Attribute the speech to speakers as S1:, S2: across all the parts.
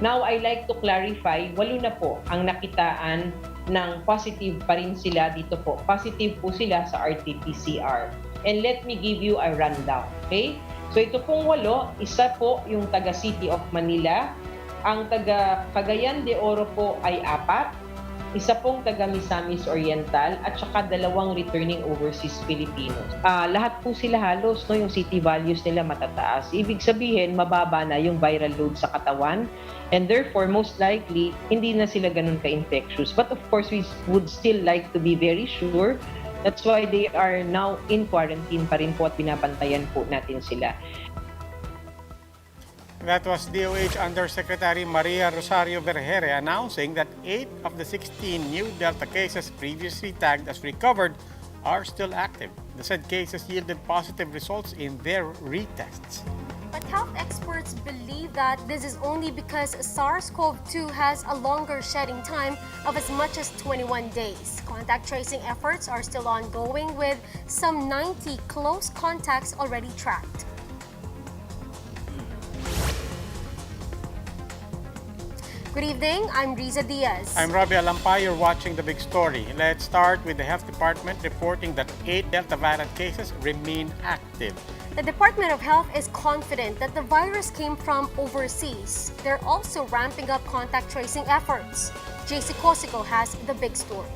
S1: Now, I like to clarify, 8 na po ang nakitaan ng positive pa rin sila dito po. Positive po sila sa RT-PCR. And let me give you a rundown, okay? So ito pong 8, isa po yung taga City of Manila, ang taga Cagayan de Oro po ay 4, isa pong taga Misamis Oriental at saka 2 returning overseas Filipinos. Lahat po sila halos, no, yung city values nila matataas. Ibig sabihin, mababa na yung viral load sa katawan and therefore, most likely, hindi na sila ganun ka-infectious. But of course, we would still like to be very sure. That's why they are now in quarantine pa rin po at binabantayan po natin sila.
S2: That was DOH Undersecretary Maria Rosario Vergere announcing that 8 of the 16 new Delta cases previously tagged as recovered are still active. The said cases yielded positive results in their retests.
S3: But health experts believe that this is only because SARS-CoV-2 has a longer shedding time of as much as 21 days. Contact tracing efforts are still ongoing with some 90 close contacts already tracked. Good evening, I'm Riza Diaz.
S2: I'm Robbie Alampay, you're watching The Big Story. Let's start with the Health Department reporting that 8 Delta variant cases remain active.
S3: The Department of Health is confident that the virus came from overseas. They're also ramping up contact tracing efforts. JC Cosico has the big story.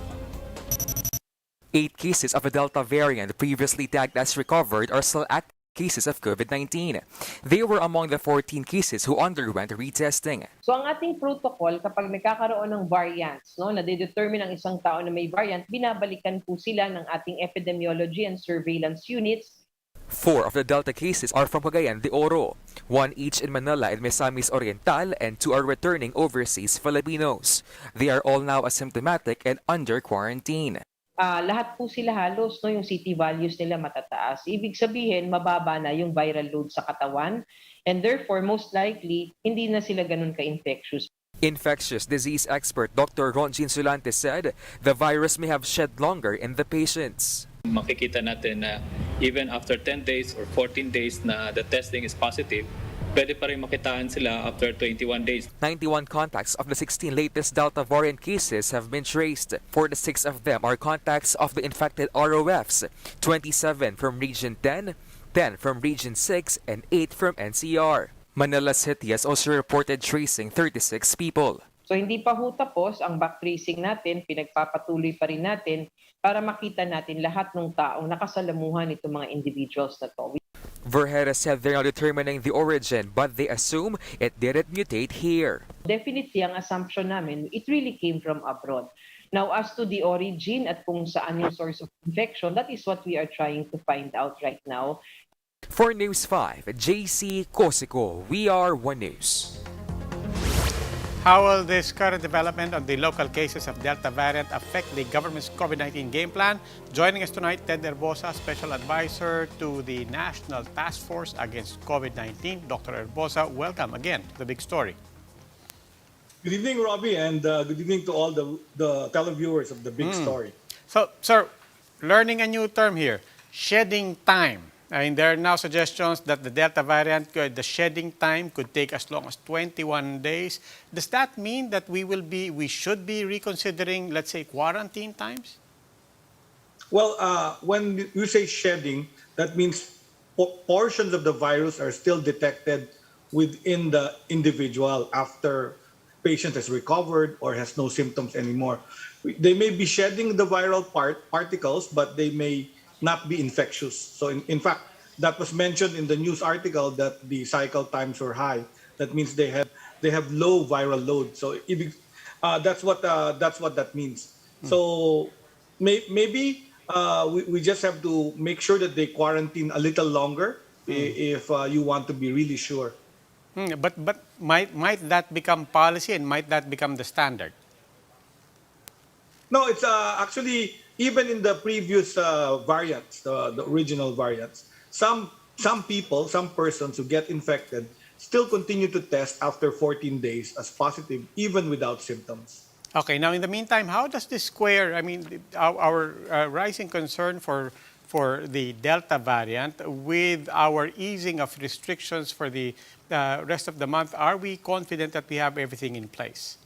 S4: 8 cases of the Delta variant previously tagged as recovered are still active cases of COVID-19. They were among the 14 cases who underwent retesting.
S1: So ang ating protocol, kapag may kakaroon ng variants, no, na determine ang isang tao na may variant, binabalikan po sila ng ating epidemiology and surveillance units.
S4: 4 of the Delta cases are from Cagayan de Oro, 1 each in Manila and Misamis Oriental, and 2 are returning overseas Filipinos. They are all now asymptomatic and under quarantine.
S1: Lahat po sila halos, no, yung city values nila matataas. Ibig sabihin, mababa na yung viral load sa katawan and therefore, most likely, hindi na sila ganun ka-infectious.
S4: Infectious disease expert Dr. Ronjin Sulante said the virus may have shed longer in the patients.
S5: Makikita natin na even after 10 days or 14 days na the testing is positive, pwede pa rin makitaan sila after 21 days.
S4: 91 contacts of the 16 latest Delta variant cases have been traced. 46 of them are contacts of the infected ROFs, 27 from Region 10, 10 from Region 6, and 8 from NCR. Manila City has also reported tracing 36 people.
S1: So hindi pa ho tapos ang backtracing natin, pinagpapatuloy pa rin natin para makita natin lahat ng taong nakasalamuhan itong mga individuals na to.
S4: Vergere said they're not determining the origin, but they assume it didn't mutate here.
S1: Definitely, ang assumption namin, it really came from abroad. Now, as to the origin at kung saan yung source of infection, that is what we are trying to find out right now.
S4: For News 5, JC Cosico, we are One News.
S2: How will this current development on the local cases of Delta variant affect the government's COVID-19 game plan? Joining us tonight, Ted Herbosa, Special Advisor to the National Task Force Against COVID-19. Dr. Herbosa, welcome again to The Big Story.
S6: Good evening, Robbie, and good evening to all the televiewers of The Big Story.
S2: So, sir, learning a new term here, shedding time. There are now suggestions that the Delta variant, the shedding time could take as long as 21 days. Does that mean that we should be reconsidering, let's say, quarantine times?
S6: Well, when you say shedding, that means portions of the virus are still detected within the individual after patient has recovered or has no symptoms anymore. They may be shedding the viral particles, but they may not be infectious. So in fact, that was mentioned in the news article that the cycle times were high. That means they have low viral load. So that's what that means. So maybe we just have to make sure that they quarantine a little longer if you want to be really sure.
S2: But might that become policy and might that become the standard?
S6: No, it's actually even in the previous variants, the original variants, some persons who get infected still continue to test after 14 days as positive, even without symptoms.
S2: Okay, now in the meantime, how does this square, I mean, our rising concern for for the Delta variant. With our easing of restrictions for the rest of the month, are we confident that we have everything in place?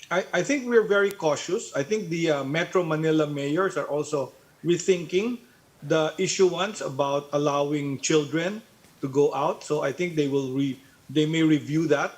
S6: I think we're very cautious. I think the Metro Manila mayors are also rethinking the issuance about allowing children to go out. So I think they may review that.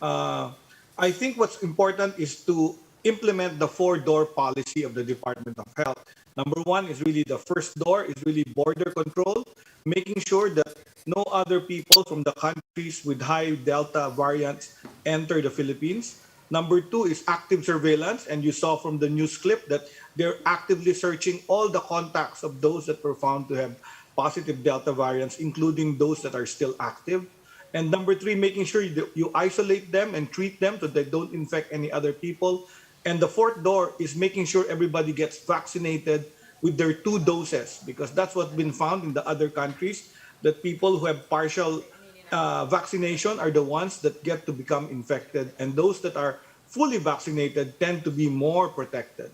S6: I think what's important is to implement the four-door policy of the Department of Health. Number one is really the first door is really border control, making sure that no other people from the countries with high Delta variants enter the Philippines. Number two is active surveillance, and you saw from the news clip that they're actively searching all the contacts of those that were found to have positive Delta variants, including those that are still active. And number three, making sure you isolate them and treat them so they don't infect any other people. And the fourth door is making sure everybody gets vaccinated with their 2 doses, because that's what's been found in the other countries, that people who have partial vaccination are the ones that get to become infected, and those that are fully vaccinated tend to be more protected.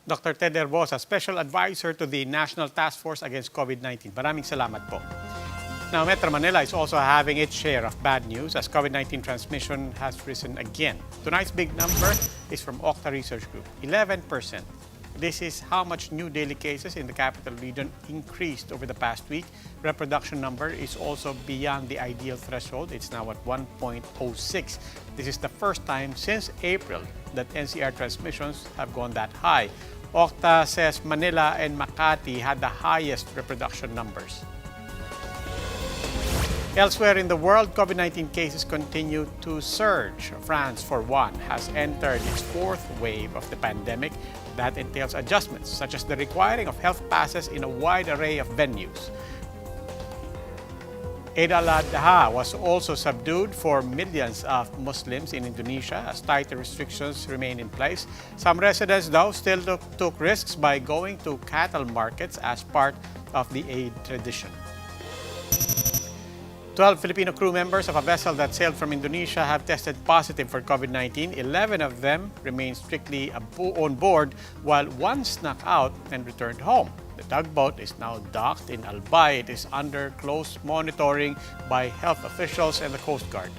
S2: Dr. Ted Herbosa, Special Advisor to the National Task Force Against COVID-19. Maraming salamat po. Now, Metro Manila is also having its share of bad news as COVID-19 transmission has risen again. Tonight's big number is from Octa Research Group, 11%. This is how much new daily cases in the capital region increased over the past week. Reproduction number is also beyond the ideal threshold. It's now at 1.06. This is the first time since April that NCR transmissions have gone that high. Octa says Manila and Makati had the highest reproduction numbers. Elsewhere in the world, COVID-19 cases continue to surge. France, for one, has entered its 4th wave of the pandemic. That entails adjustments, such as the requiring of health passes in a wide array of venues. Eid al-Adha was also subdued for millions of Muslims in Indonesia as tighter restrictions remain in place. Some residents, though, still took risks by going to cattle markets as part of the Eid tradition. 12 Filipino crew members of a vessel that sailed from Indonesia have tested positive for COVID-19. 11 of them remain strictly on board, while one snuck out and returned home. The tugboat is now docked in Albay. It is under close monitoring by health officials and the Coast Guard.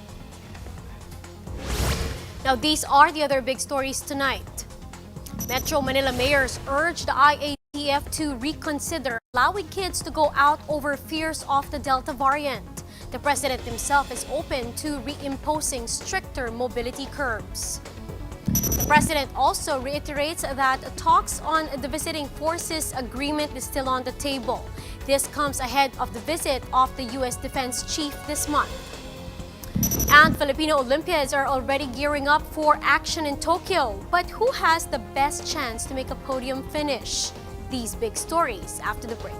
S3: Now, these are the other big stories tonight. Metro Manila mayors urged the IATF to reconsider allowing kids to go out over fears of the Delta variant. The president himself is open to reimposing stricter mobility curbs. The president also reiterates that talks on the visiting forces agreement is still on the table. This comes ahead of the visit of the U.S. Defense Chief this month. And Filipino olympiads are already gearing up for action in Tokyo. But who has the best chance to make a podium finish? These big stories after the break.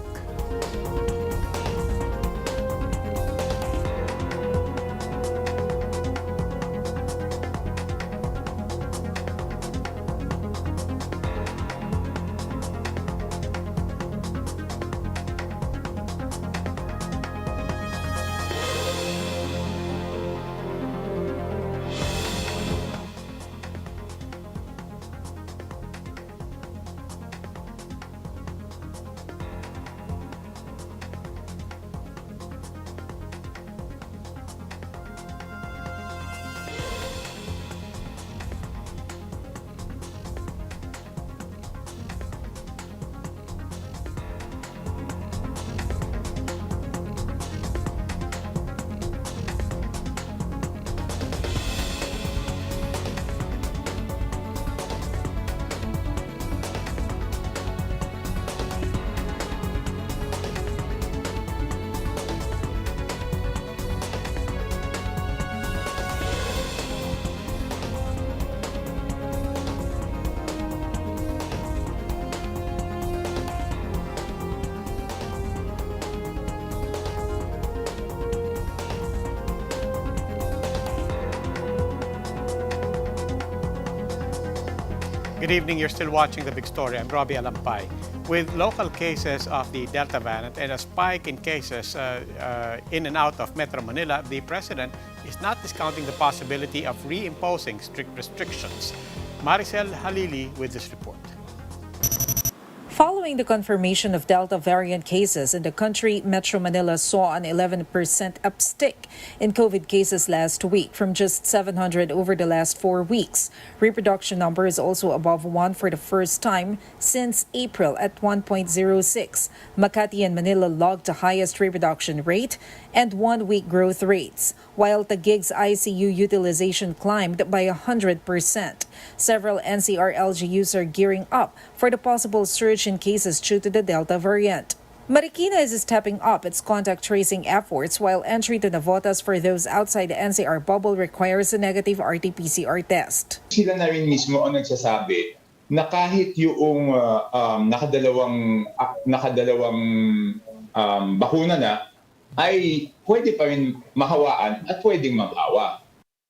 S2: Good evening. You're still watching The Big Story. I'm Robbie Alampay. With local cases of the Delta variant and a spike in cases in and out of Metro Manila, the president is not discounting the possibility of reimposing strict restrictions. Maricel Halili with this report.
S7: Following the confirmation of Delta variant cases in the country, Metro Manila saw an 11% uptick in COVID cases last week from just 700 over the last 4 weeks. Reproduction number is also above 1 for the first time since April at 1.06. Makati and Manila logged the highest reproduction rate and 1-week growth rates, while Taguig's ICU utilization climbed by 100%. Several NCR LGUs are gearing up for the possible surge in cases due to the Delta variant. Marikina is stepping up its contact tracing efforts, while entry to Navotas for those outside the NCR bubble requires a negative RT-PCR test.
S8: Sila na rin mismo ang nagsasabi na kahit yung nakadalawang bakuna na ay pwede pa rin mahawaan at pwedeng maghawa.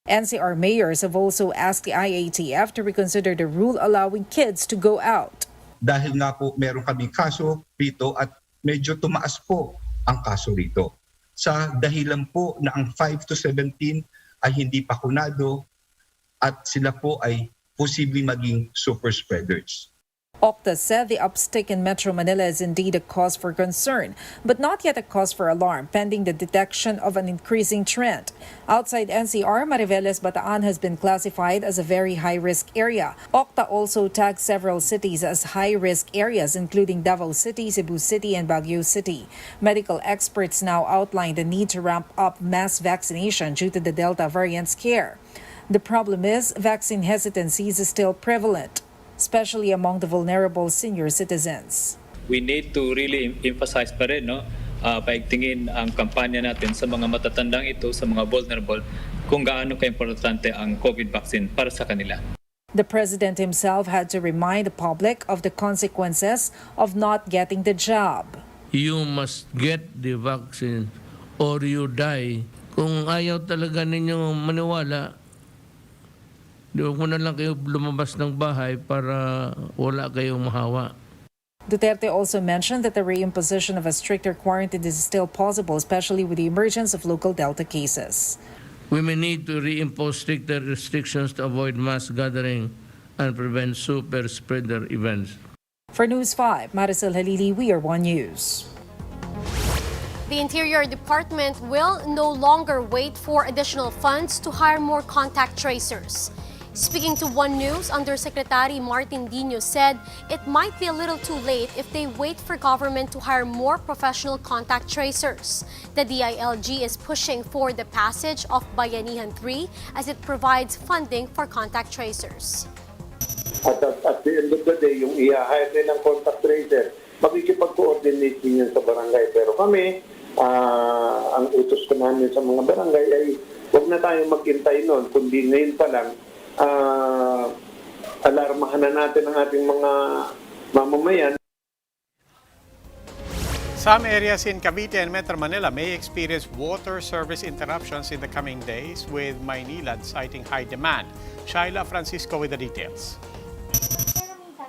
S7: NCR mayors have also asked the IATF to reconsider the rule allowing kids to go out.
S9: Dahil nga po meron kaming kaso rito at medyo tumaas po ang kaso rito. Sa dahilan po na ang 5 to 17 ay hindi pakunado at sila po ay posibleng maging super spreaders.
S7: Octa said the uptick in Metro Manila is indeed a cause for concern, but not yet a cause for alarm, pending the detection of an increasing trend. Outside NCR, Mariveles, Bataan has been classified as a very high-risk area. Octa also tagged several cities as high-risk areas, including Davao City, Cebu City, and Baguio City. Medical experts now outline the need to ramp up mass vaccination due to the Delta variant scare. The problem is vaccine hesitancy is still prevalent, especially among the vulnerable senior citizens.
S5: We need to really emphasize pa rin, paigtingin ang kampanya natin sa mga matatandang ito, sa mga vulnerable, kung gaano ka-importante ang COVID vaccine para sa kanila.
S7: The president himself had to remind the public of the consequences of not getting the job.
S10: You must get the vaccine or you die. Kung ayaw talaga ninyo maniwala, huwag mo na lang kayo lumabas ng bahay para wala kayong mahawa.
S7: Duterte also mentioned that the reimposition of a stricter quarantine is still possible, especially with the emergence of local Delta cases.
S10: We may need to reimpose stricter restrictions to avoid mass gathering and prevent super spreader events.
S7: For News 5, Maricel Halili, We Are One News.
S3: The Interior Department will no longer wait for additional funds to hire more contact tracers. Speaking to One News, Undersecretary Martin Dino said it might be a little too late if they wait for government to hire more professional contact tracers. The DILG is pushing for the passage of Bayanihan 3 as it provides funding for contact tracers.
S11: At the end of the day, yung i-hire nilang contact tracer, makikipag-coordinate din yun sa barangay. Pero kami, ang utos ko namin sa mga barangay ay huwag na tayong maghintay noon, kundi ngayon pa lang, alarmahan na natin ang ating mga mamamayan.
S2: Some areas in Cavite and Metro Manila may experience water service interruptions in the coming days, with MANILA citing high demand. Shaila Francisco with the details.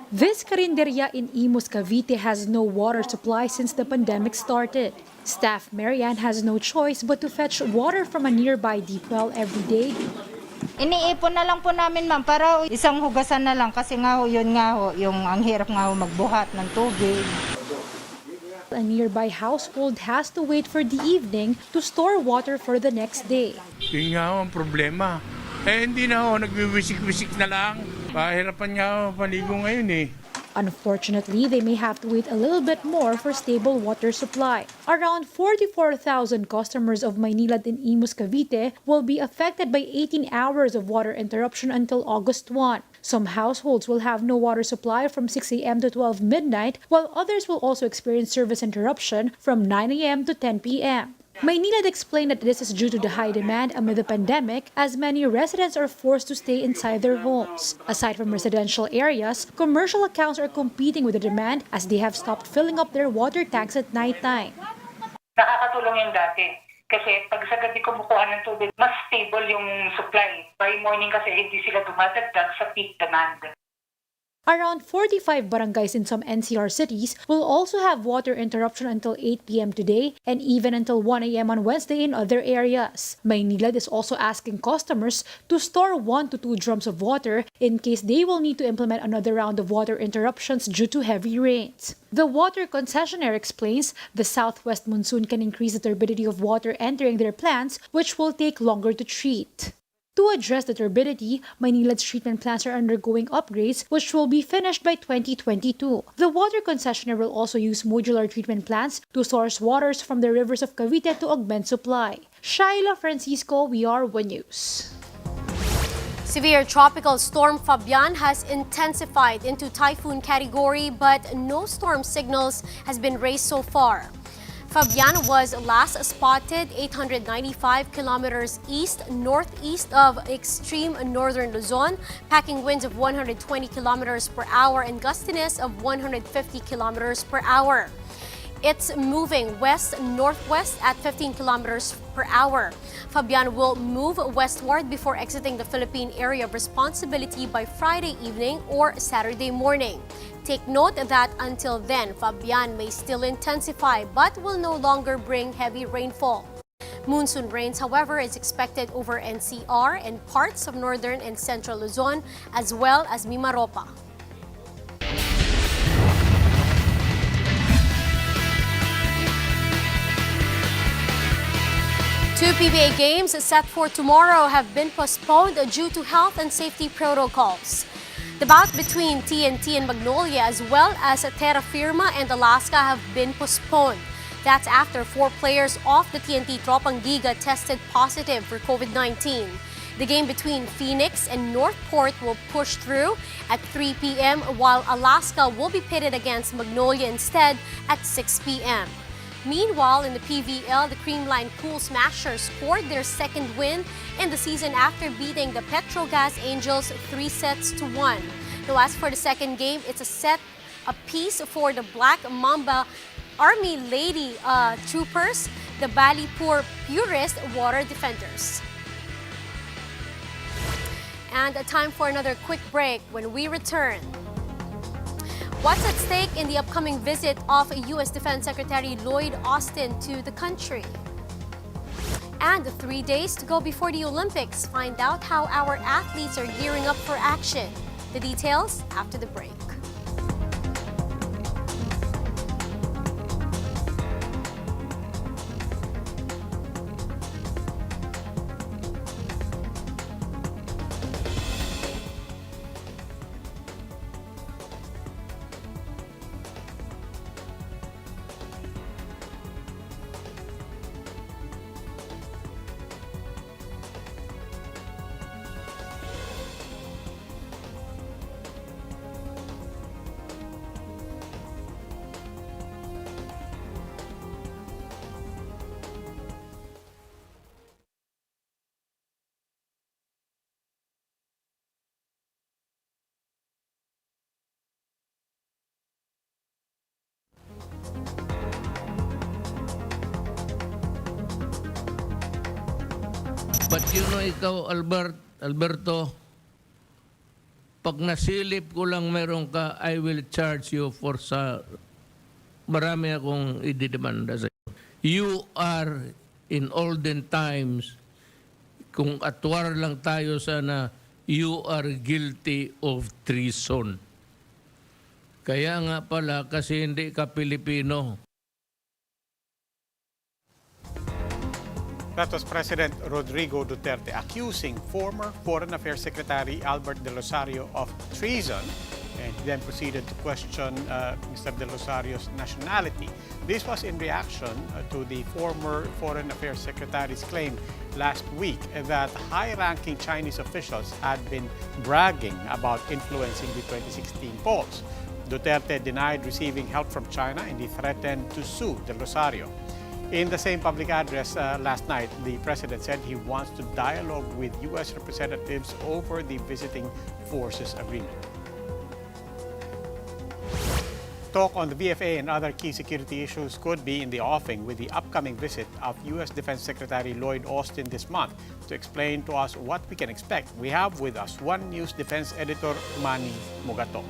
S12: This carinderia in Imus, Cavite has no water supply since the pandemic started. Staff Marianne has no choice but to fetch water from a nearby deep well every day.
S13: Iniipon na lang po namin, ma'am, para isang hugasan na lang kasi nga ho, yun nga ho, yung ang hirap nga ho magbuhat ng tubig.
S12: A nearby household has to wait for the evening to store water for the next day.
S10: Yun nga ho ang problema. Hindi na ho, nagwiwisik-wisik na lang. Pahirapan nga ho, paligo ngayon eh.
S12: Unfortunately, they may have to wait a little bit more for stable water supply. Around 44,000 customers of MANILA in Imus, Cavite will be affected by 18 hours of water interruption until August 1. Some households will have no water supply from 6 a.m. to 12 midnight, while others will also experience service interruption from 9 a.m. to 10 p.m. MANILA explained that this is due to the high demand amid the pandemic, as many residents are forced to stay inside their homes. Aside from residential areas, commercial accounts are competing with the demand as they have stopped filling up their water tanks at nighttime.
S14: Nakakatulong yung dati. Kasi pag sa gabi kumukuha ng tubig, mas stable yung supply. By morning kasi hindi sila dumadagdag sa peak demand.
S12: Around 45 barangays in some NCR cities will also have water interruption until 8 p.m. today and even until 1 a.m. on Wednesday in other areas. MANILA is also asking customers to store 1 to 2 drums of water in case they will need to implement another round of water interruptions due to heavy rains. The water concessionaire explains the southwest monsoon can increase the turbidity of water entering their plants, which will take longer to treat. To address the turbidity, Manila's treatment plants are undergoing upgrades which will be finished by 2022. The water concessionaire will also use modular treatment plants to source waters from the rivers of Cavite to augment supply. Shaila Francisco, WR1 News.
S3: Severe tropical storm Fabian has intensified into typhoon category, but no storm signals has been raised so far. Fabian was last spotted 895 kilometers east-northeast of extreme northern Luzon, packing winds of 120 kilometers per hour and gustiness of 150 kilometers per hour. It's moving west-northwest at 15 kilometers per hour. Fabian will move westward before exiting the Philippine area of responsibility by Friday evening or Saturday morning. Take note that until then, Fabian may still intensify but will no longer bring heavy rainfall. Monsoon rains, however, is expected over NCR and parts of northern and central Luzon as well as Mimaropa. Two PBA games set for tomorrow have been postponed due to health and safety protocols. The bout between TNT and Magnolia as well as Terra Firma and Alaska have been postponed. That's after 4 players off the TNT Tropang Giga tested positive for COVID-19. The game between Phoenix and Northport will push through at 3 p.m. while Alaska will be pitted against Magnolia instead at 6 p.m. Meanwhile, in the PVL, the Creamline Pool Smashers scored their second win in the season after beating the Petrogas Angels 3-1. Now, as for the second game, it's a set apiece for the Black Mamba Army Lady Troopers, the Ballypur Purist Water Defenders. And a time for another quick break. When we return, what's at stake in the upcoming visit of U.S. Defense Secretary Lloyd Austin to the country? And 3 days to go before the Olympics. Find out how our athletes are gearing up for action. The details after the break.
S10: But ikaw, Alberto, pag nasilip ko lang meron ka, I will charge you for marami akong ididemanda sa iyo. You are, in olden times, kung atwar lang tayo sana, you are guilty of treason. Kaya nga pala, kasi hindi ka Pilipino.
S2: That was President Rodrigo Duterte accusing former Foreign Affairs Secretary Albert De Rosario of treason, and then proceeded to question Mr. De Rosario's nationality. This was in reaction to the former Foreign Affairs Secretary's claim last week that high-ranking Chinese officials had been bragging about influencing the 2016 polls. Duterte denied receiving help from China and he threatened to sue De Rosario. In the same public address last night, the president said he wants to dialogue with U.S. representatives over the visiting forces agreement. Talk on the VFA and other key security issues could be in the offing with the upcoming visit of U.S. Defense Secretary Lloyd Austin this month. To explain to us what we can expect, we have with us One News Defense Editor Manny Mogatong.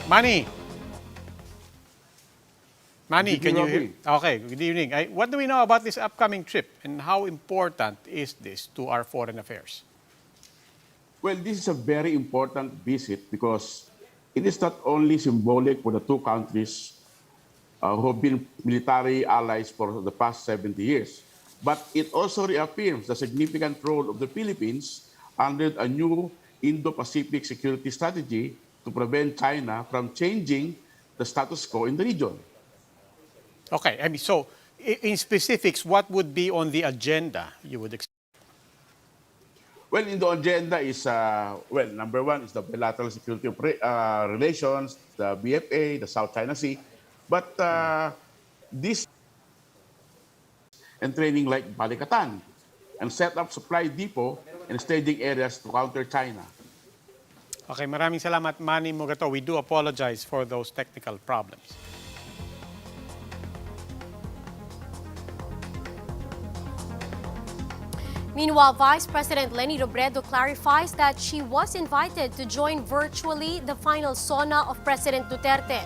S2: Manny. Manny,
S15: Good
S2: can you hear?
S15: evening.
S2: Okay, good evening. What do we know about this upcoming trip and how important is this to our foreign affairs?
S15: Well, this is a very important visit because it is not only symbolic for the two countries who have been military allies for the past 70 years, but it also reaffirms the significant role of the Philippines under a new Indo-Pacific security strategy to prevent China from changing the status quo in the region.
S2: Okay, I mean, so in specifics, what would be on the agenda you would expect?
S15: Well, in the agenda is, number one is the bilateral security relations, the BFA, the South China Sea. But this and training like Balikatan and set up supply depot and staging areas to counter China.
S2: Okay, maraming salamat, Manny Mugato. We do apologize for those technical problems.
S3: Meanwhile, Vice President Leni Robredo clarifies that she was invited to join virtually the final SONA of President Duterte.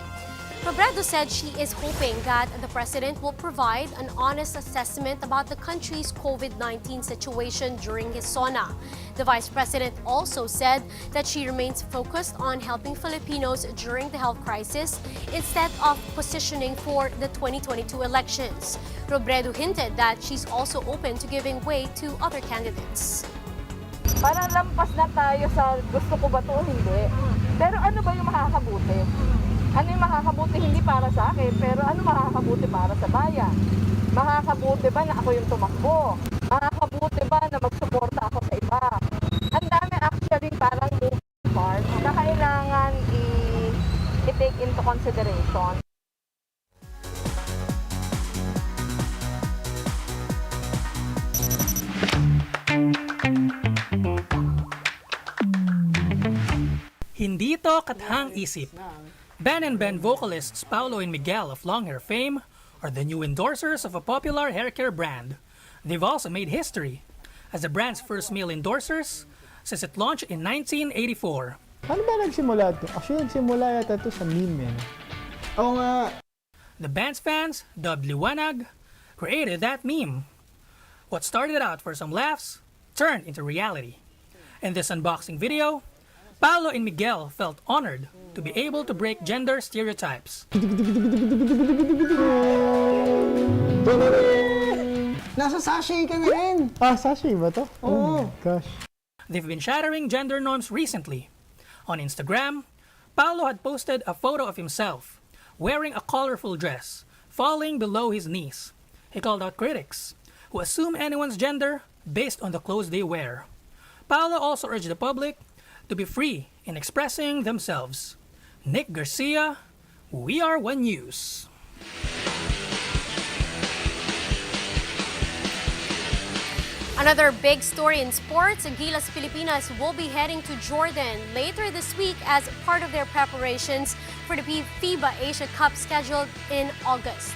S3: Robredo said she is hoping that the president will provide an honest assessment about the country's COVID-19 situation during his SONA. The vice president also said that she remains focused on helping Filipinos during the health crisis instead of positioning for the 2022 elections. Robredo hinted that she's also open to giving way to other candidates.
S16: Parang lampas na tayo sa gusto ko ba ito o hindi. Pero ano ba yung makakabuti? Ano yung makakabuti hindi para sa akin, pero ano makakabuti para sa bayan? Makakabuti ba na ako yung tumakbo? Makakabuti ba na magsuporta ako sa iba? Ang dami actually parang moving parts na kailangan i-take into consideration.
S17: Hindi ito kathang isip. Ben and Ben vocalists Paulo and Miguel of long hair fame are the new endorsers of a popular hair care brand. They've also made history as the brand's first male endorsers since it launched in 1984.
S18: Paano ba nagsimula ito? Actually, nagsimula yata ito sa meme. Oo nga.
S17: The band's fans, dubbed Liwanag, created that meme. What started out for some laughs turned into reality. In this unboxing video, Paulo and Miguel felt honored to be able to break gender stereotypes.
S18: Nasa sachet ka na rin! Ah, sachet ba to? Oh my gosh.
S17: They've been shattering gender norms recently. On Instagram, Paulo had posted a photo of himself wearing a colorful dress, falling below his knees. He called out critics who assume anyone's gender based on the clothes they wear. Paulo also urged the public to be free in expressing themselves. Nick Garcia, We Are One News.
S3: Another big story in sports, Gilas Pilipinas will be heading to Jordan later this week as part of their preparations for the FIBA Asia Cup scheduled in August.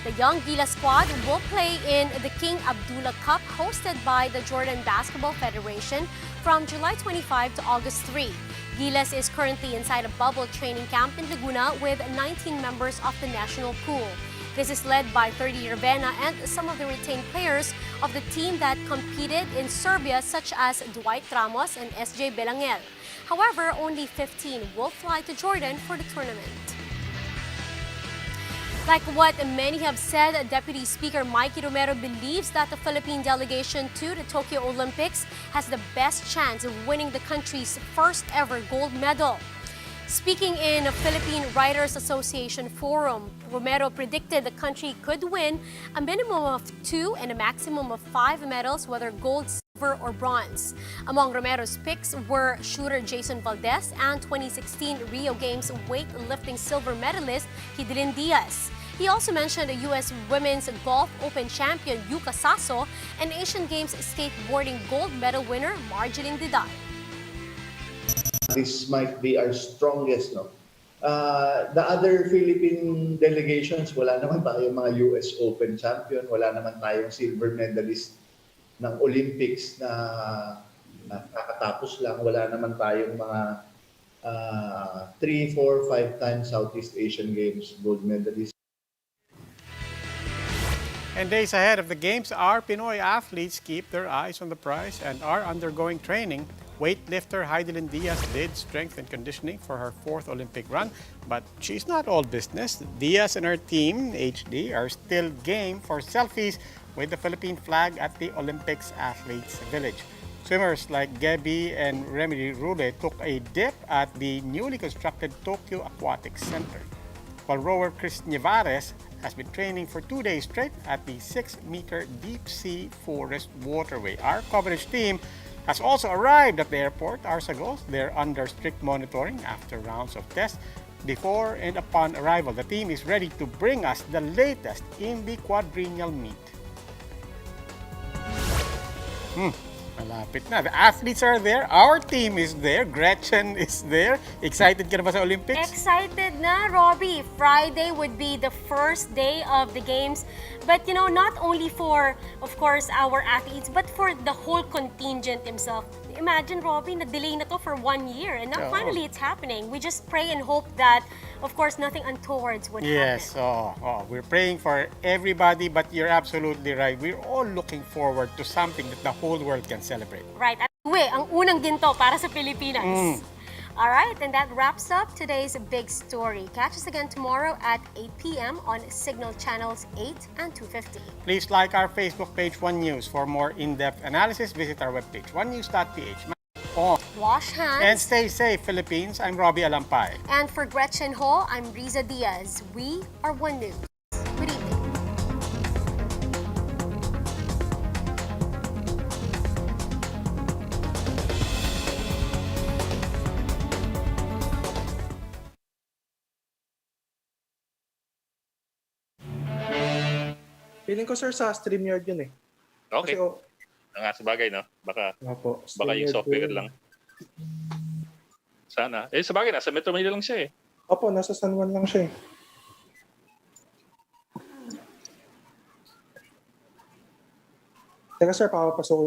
S3: The young Gilas squad will play in the King Abdullah Cup hosted by the Jordan Basketball Federation from July 25 to August 3. Gilas is currently inside a bubble training camp in Laguna with 19 members of the national pool. This is led by 30 Ravenna and some of the retained players of the team that competed in Serbia, such as Dwight Ramos and SJ Belangel. However, only 15 will fly to Jordan for the tournament. Like what many have said, Deputy Speaker Mikey Romero believes that the Philippine delegation to the Tokyo Olympics has the best chance of winning the country's first ever gold medal. Speaking in a Philippine Writers Association forum, Romero predicted the country could win a minimum of 2 and a maximum of 5 medals, whether gold, silver, or bronze. Among Romero's picks were shooter Jason Valdez and 2016 Rio Games weightlifting silver medalist Hidilyn Diaz. He also mentioned the U.S. Women's Golf Open champion Yuka Saso and Asian Games skateboarding gold medal winner Marjeline Didal.
S19: This might be our strongest, no? The other Philippine delegations, wala naman tayong mga US Open champion, wala naman tayong silver medalist ng Olympics na nakakatapos lang, wala naman tayong mga 3, 4, 5 times Southeast Asian Games gold medalist.
S2: And days ahead of the Games, our Pinoy athletes keep their eyes on the prize and are undergoing training. Weightlifter Heidelin Diaz did strength and conditioning for her 4th Olympic run, but she's not all business. Diaz and her team, HD, are still game for selfies with the Philippine flag at the Olympics Athletes Village. Swimmers like Gabi and Remedy Rule took a dip at the newly constructed Tokyo Aquatic Center, while rower Chris Nevares has been training for 2 days straight at the 6-meter deep-sea forest waterway. Our coverage team has also arrived at the airport, Arsagos. They're under strict monitoring after rounds of tests. Before and upon arrival, the team is ready to bring us the latest in the quadrennial meet. Malapit na. The athletes are there. Our team is there. Gretchen is there. Excited ka na ba sa Olympics?
S3: Excited na, Robbie. Friday would be the first day of the Games. But, you know, not only for, of course, our athletes, but for the whole contingent himself. Imagine, Robbie, na-delay na to for 1 year. And now, finally, it's happening. We just pray and hope that, of course, nothing untowards would happen.
S2: Yes, we're praying for everybody, but you're absolutely right. We're all looking forward to something that the whole world can celebrate.
S3: Right. At ang unang ginto para sa Pilipinas. All right, and that wraps up today's big story. Catch us again tomorrow at 8 p.m. on Signal Channels 8 and 250.
S2: Please like our Facebook page, One News. For more in-depth analysis, visit our webpage, onenews.ph.
S3: Wash hands.
S2: And stay safe, Philippines. I'm Robbie Alampay.
S3: And for Gretchen Ho, I'm Riza Diaz. We are One News. Good evening.
S20: Feeling ko, sir, sa StreamYard yun eh.
S21: Okay.
S20: Kasi,
S21: Nga sa bagay, no? Baka
S20: Opo,
S21: yung
S20: StreamYard
S21: software
S20: po yun.
S21: lang. Sana. Sa bagay, nasa Metro Manila lang siya eh.
S20: Opo, nasa San Juan lang siya eh. Teka, sir, papapasok ko